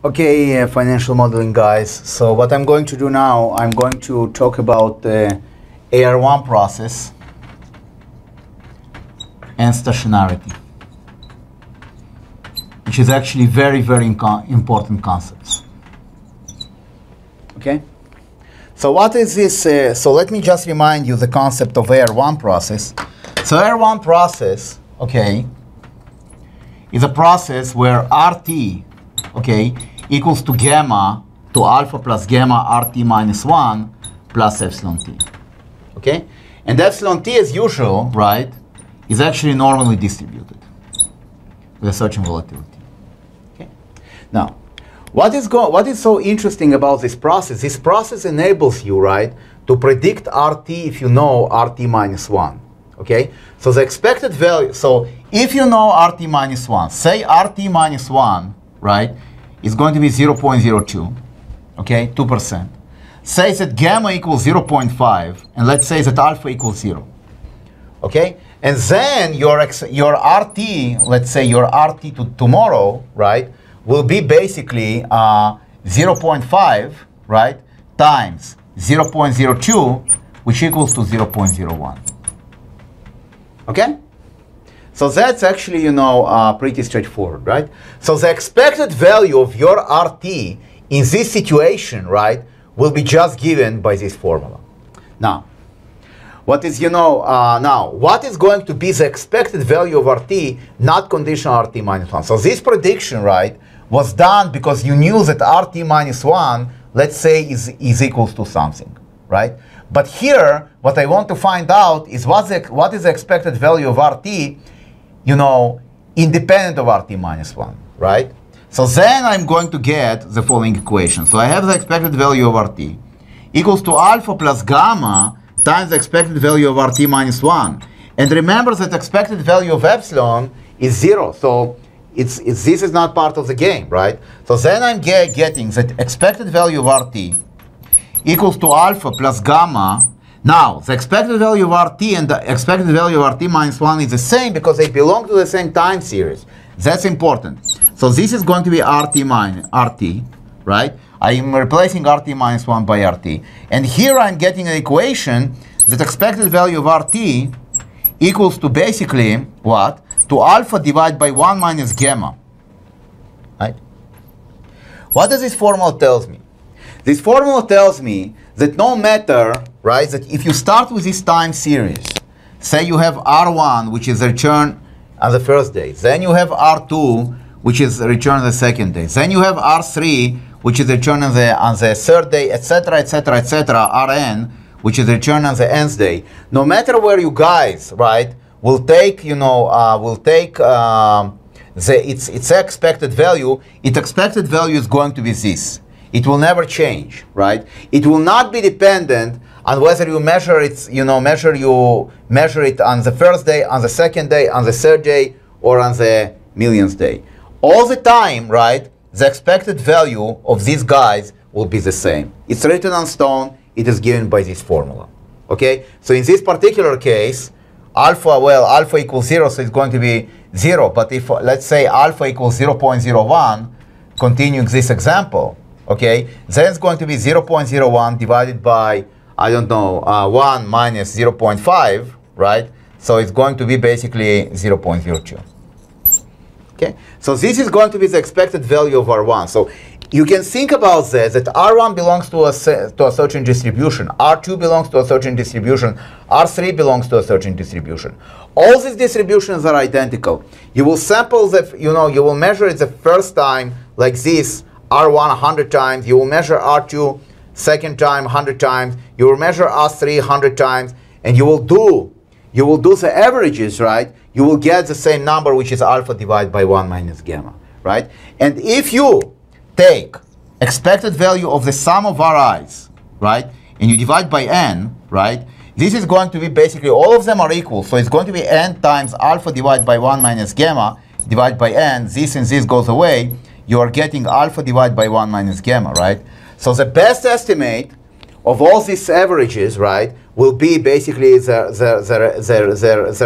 Okay, financial modeling guys. So what I'm going to do now, I'm going to talk about the Ar1 process and stationarity, which is actually very important concepts. Okay? So what is this? So let me just remind you the concept of Ar1 process. So Ar1 process, okay, is a process where RT, okay, equals to gamma to alpha plus gamma RT minus 1 plus epsilon t. Okay? And epsilon t, as usual, right, is actually normally distributed with a certain volatility. Okay? Now, what is so interesting about this process? This process enables you, right, to predict RT if you know RT minus 1. Okay? So the expected value, so if you know RT minus 1, say RT minus 1, right, is going to be 0.02, okay, 2%. Say that gamma equals 0.5, and let's say that alpha equals 0, okay? And then your RT, let's say your RT to tomorrow, right, will be basically 0.5, right, times 0.02, which equals to 0.01, okay? So that's actually, pretty straightforward, right? So the expected value of your RT in this situation, right, will be just given by this formula. Now, what is, what is going to be the expected value of RT, not conditional RT minus 1? So this prediction, right, was done because you knew that RT minus 1, let's say, is equals to something, right? But here, what I want to find out is what is the expected value of RT, independent of RT minus 1, right? So then I'm going to get the following equation. So I have the expected value of RT equals to alpha plus gamma times the expected value of RT minus 1. And remember that expected value of epsilon is 0. So this is not part of the game, right? So then I'm getting that expected value of RT equals to alpha plus gamma. Now, the expected value of RT and the expected value of RT minus 1 is the same because they belong to the same time series. That's important. So this is going to be RT minus RT, right? I am replacing RT minus 1 by RT. And here I'm getting an equation that expected value of RT equals to basically what? To alpha divided by 1 minus gamma, right? What does this formula tells me? This formula tells me that no matter, right, that if you start with this time series, say you have R1, which is return on the first day, then you have R2, which is return on the second day, then you have R3, which is return on the third day, etc., etc., etc., Rn, which is return on the nth day. No matter where you guys, right, will take, its expected value, its expected value is going to be this. It will never change, right? It will not be dependent on whether you measure it, measure it on the first day, on the second day, on the third day, or on the millionth day. All the time, right, the expected value of these guys will be the same. It's written on stone. It is given by this formula, okay? So in this particular case, alpha equals 0, so it's going to be 0. But if, let's say, alpha equals 0.01, continuing this example, okay, then it's going to be 0.01 divided by, 1 minus 0.5, right? So it's going to be basically 0.02. Okay, so this is going to be the expected value of R1. So you can think about this, that R1 belongs to a certain distribution, R2 belongs to a certain distribution, R3 belongs to a certain distribution. All these distributions are identical. You will sample you will measure it the first time like this, R1 100 times, you will measure R2 second time 100 times, you will measure R3 100 times, and you will do the averages, right? You will get the same number, which is alpha divided by 1 minus gamma, right? And if you take expected value of the sum of Ri's, right, and you divide by n, right, this is going to be basically all of them are equal, so it's going to be n times alpha divided by 1 minus gamma divided by n. This and this goes away. You are getting alpha divided by 1 minus gamma, right? So the best estimate of all these averages, right, will be basically their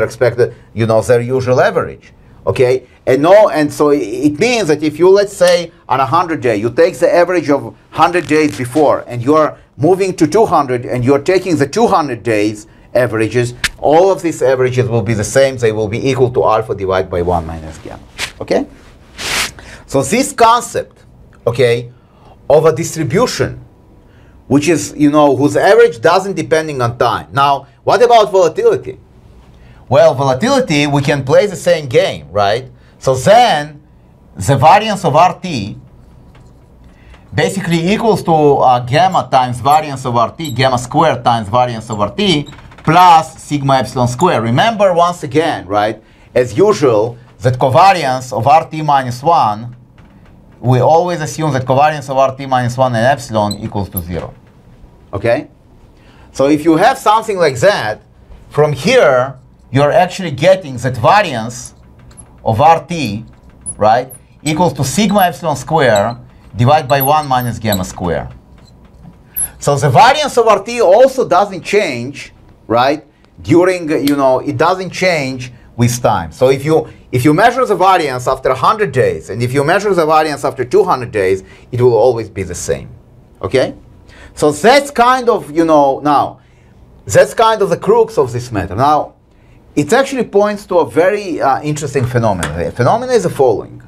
expected, their usual average. Okay, and so it means that if you, let's say, on 100 day, you take the average of 100 days before, and you are moving to 200, and you are taking the 200 days averages, all of these averages will be the same. They will be equal to alpha divided by 1 minus gamma. Okay, so this concept, okay, of a distribution, which is, whose average doesn't depending on time. Now, what about volatility? Well, volatility, we can play the same game, right? So then, the variance of RT basically equals to gamma times variance of RT, gamma squared times variance of RT, plus sigma epsilon squared. Remember, once again, right, as usual, that covariance of RT minus 1, we always assume that covariance of RT minus 1 and epsilon equals to 0. Okay? So if you have something like that, from here, you're actually getting that variance of RT, right, equals to sigma epsilon square divided by 1 minus gamma square. So the variance of RT also doesn't change, right, during, it doesn't change with time. So if you measure the variance after 100 days, and if you measure the variance after 200 days, it will always be the same. Okay? So that's kind of, now, that's kind of the crux of this matter. Now, it actually points to a very interesting phenomenon. The phenomenon is the following,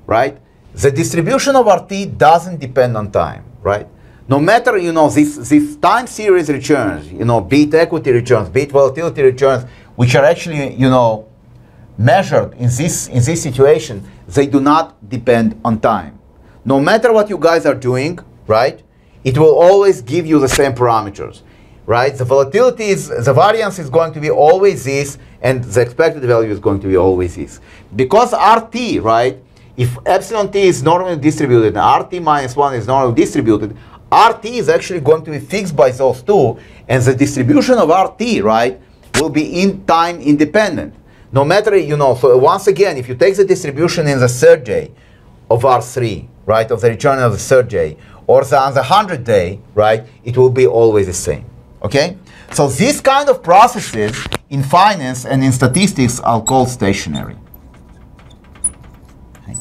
right? The distribution of RT doesn't depend on time, right? No matter, these time series returns, be it equity returns, be it volatility returns, which are actually, measured in this situation, they do not depend on time. No matter what you guys are doing, right, it will always give you the same parameters. Right? The volatility the variance is going to be always this, and the expected value is going to be always this. Because RT, right, if epsilon t is normally distributed and RT minus 1 is normally distributed, RT is actually going to be fixed by those two, and the distribution of RT, right, will be in time independent. No matter, so once again, if you take the distribution in the third day of R3, right, of the return of the third day, or on the 100 day, right, it will be always the same. Okay? So these kind of processes in finance and in statistics are called stationary. Okay?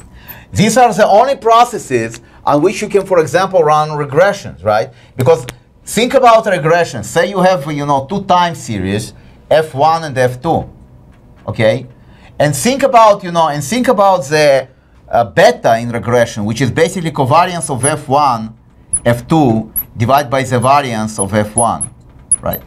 These are the only processes on which you can, for example, run regressions, right? Because think about regressions. Say you have, two time series, F1 and F2. Okay? And think about, the beta in regression, which is basically covariance of F1, F2 divided by the variance of F1. Right.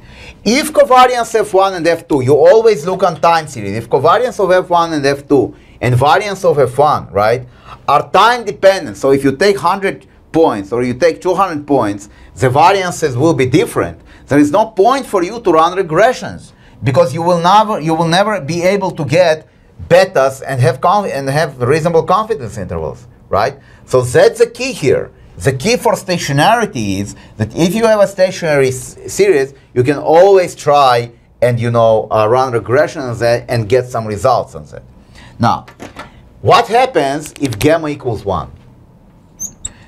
If covariance F1 and F2, you always look on time series. If covariance of F1 and F2 and variance of F1, right, are time dependent, so if you take 100 points or you take 200 points, the variances will be different. There is no point for you to run regressions because you will never be able to get betas and have reasonable confidence intervals, right? So that's the key here. The key for stationarity is that if you have a stationary series, you can always try and run regression on that and get some results on that. Now, what happens if gamma equals 1?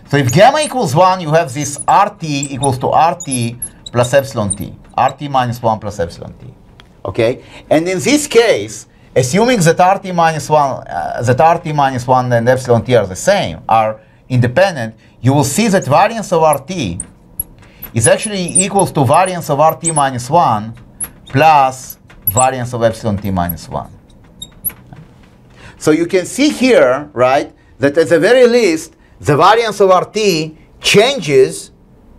So if gamma equals 1, you have this RT equals to RT plus epsilon t, RT minus 1 plus epsilon t. Okay, and in this case, assuming that RT minus 1 and epsilon t are the same, are independent, you will see that variance of RT is actually equals to variance of RT minus 1 plus variance of epsilon t minus 1. So you can see here, right, that at the very least, the variance of RT changes,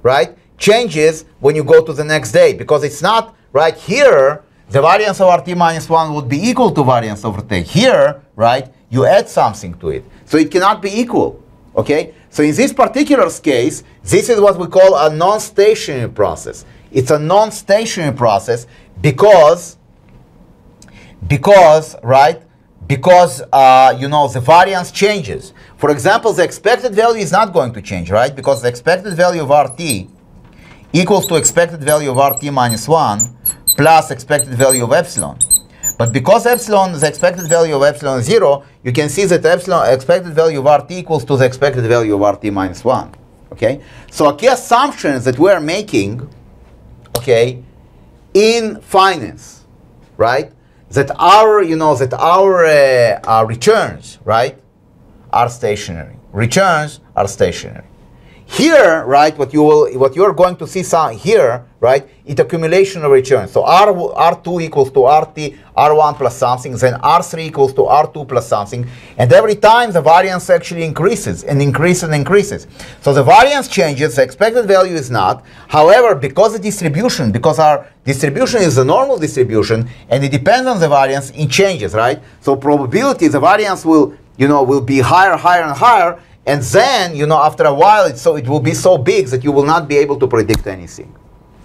right, changes when you go to the next day, because it's not, right, here, the variance of RT minus 1 would be equal to variance of RT. Here, right, you add something to it. So it cannot be equal. Okay? So in this particular case, this is what we call a non-stationary process. It's a non-stationary process because right, because the variance changes. For example, the expected value is not going to change, right? Because the expected value of RT equals to expected value of RT minus 1 plus expected value of epsilon. But because epsilon, the expected value of epsilon is 0, you can see that expected value of RT equals to the expected value of RT minus 1. Okay? So a key assumption that we're making, okay, in finance, right, that our returns, right, are stationary. Returns are stationary. Here, right, what you are going to see here, right, it's accumulation of returns. So R2 equals to R1 plus something, then R3 equals to R2 plus something, and every time the variance actually increases and increases and increases. So the variance changes, the expected value is not. However, because our distribution is a normal distribution and it depends on the variance, it changes, right? So probability, the variance will be higher, higher, and higher. And then, after a while, it will be so big that you will not be able to predict anything.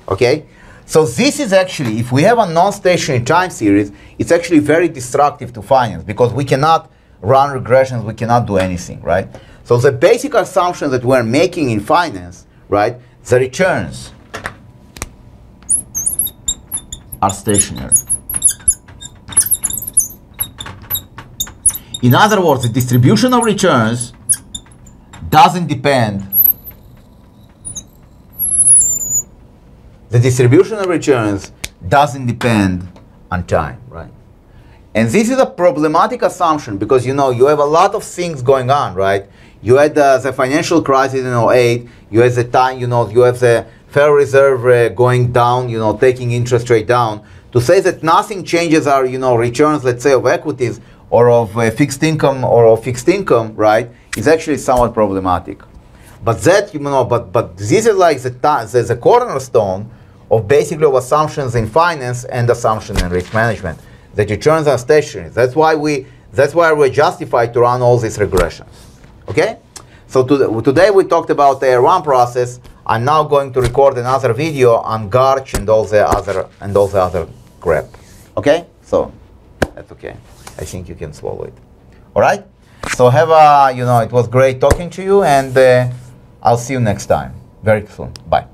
Okay? So this is actually, if we have a non-stationary time series, it's actually very destructive to finance because we cannot run regressions, we cannot do anything, right? So the basic assumption that we're making in finance, right, the returns are stationary. In other words, the distribution of returns doesn't depend. The distribution of returns doesn't depend on time, right? And this is a problematic assumption because you have a lot of things going on, right? You had the financial crisis in 2008. You had the time, you have the Federal Reserve going down, taking interest rate down. To say that nothing changes our, returns, let's say, of equities or of fixed income, right, is actually somewhat problematic. But that, but this is like the cornerstone of basically of assumptions in finance and assumptions in risk management. That returns are stationary. That's why we're justified to run all these regressions. Okay? So today we talked about the Ar1 process. I'm now going to record another video on Garch and all the other crap. Okay? So that's okay. I think you can swallow it. All right? So have a, it was great talking to you, and I'll see you next time very soon. Bye.